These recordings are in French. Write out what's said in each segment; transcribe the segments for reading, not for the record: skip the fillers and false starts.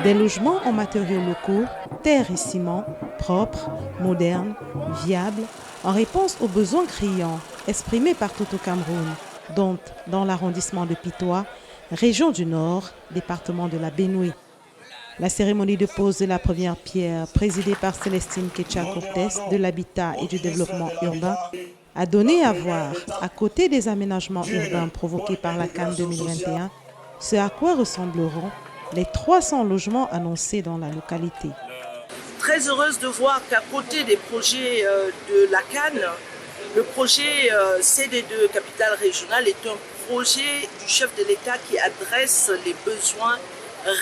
Des logements en matériaux locaux, terre et ciment, propres, modernes, viables, en réponse aux besoins criants exprimés partout au Cameroun, dont dans l'arrondissement de Pitois, région du Nord, département de la Benue. La cérémonie de pose de la première pierre, présidée par Célestine Ketcha-Cortés de l'Habitat et du Développement urbain, a donné à voir, à côté des aménagements urbains provoqués par la CAN 2021, ce à quoi ressembleront les 300 logements annoncés dans la localité. Très heureuse de voir qu'à côté des projets de la CAN, le projet CD2 Capitale Régionale est un projet du chef de l'État qui adresse les besoins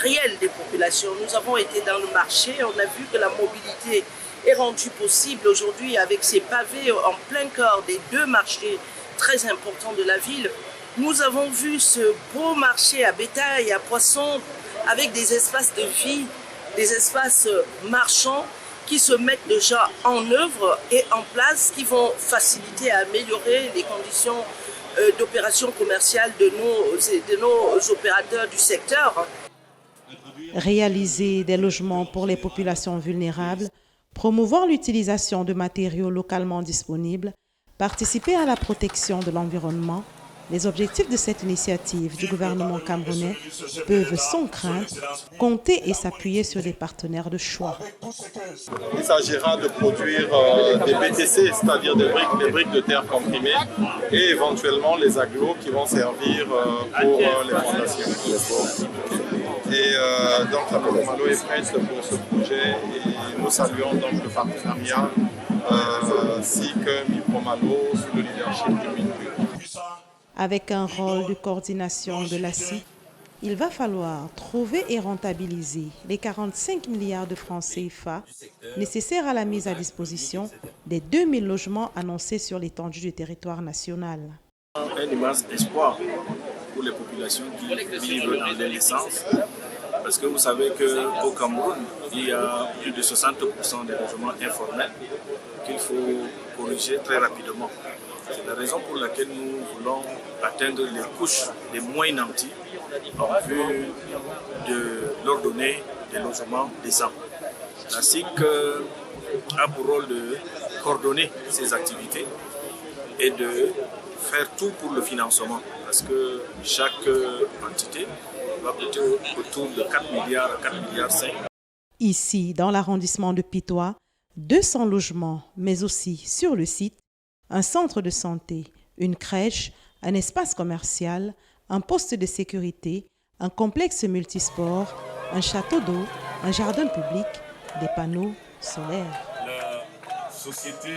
réels des populations. Nous avons été dans le marché, on a vu que la mobilité est rendue possible aujourd'hui avec ces pavés en plein cœur des deux marchés très importants de la ville. Nous avons vu ce beau marché à bétail et à poissons avec des espaces de vie, des espaces marchands qui se mettent déjà en œuvre et en place, qui vont faciliter et améliorer les conditions d'opération commerciale de nos opérateurs du secteur. Réaliser des logements pour les populations vulnérables, promouvoir l'utilisation de matériaux localement disponibles, participer à la protection de l'environnement, les objectifs de cette initiative du gouvernement camerounais peuvent sans crainte compter et s'appuyer sur des partenaires de choix. Il s'agira de produire des BTC, c'est-à-dire des briques de terre comprimées, et éventuellement les agglos qui vont servir pour les fondations. Et donc la Mipro-Malo est prête pour ce projet et nous saluons donc le partenariat ainsi que Mipro-Malo sous le leadership du MINPU. Avec un rôle de coordination de l'ACI, il va falloir trouver et rentabiliser les 45 milliards de francs CFA nécessaires à la mise à disposition des 2000 logements annoncés sur l'étendue du territoire national. Un immense espoir pour les populations qui vivent dans des licences, parce que vous savez qu'au Cameroun, il y a plus de 60% des logements informels qu'il faut corriger très rapidement. C'est la raison pour laquelle nous voulons atteindre les couches les moins nantis en vue de leur donner des logements décents. La SIC a pour rôle de coordonner ces activités et de faire tout pour le financement, parce que chaque entité va coûter autour de 4 milliards à 4 milliards 5. Ici, dans l'arrondissement de Pitois, 200 logements, mais aussi sur le site, un centre de santé, une crèche, un espace commercial, un poste de sécurité, un complexe multisport, un château d'eau, un jardin public, des panneaux solaires. La société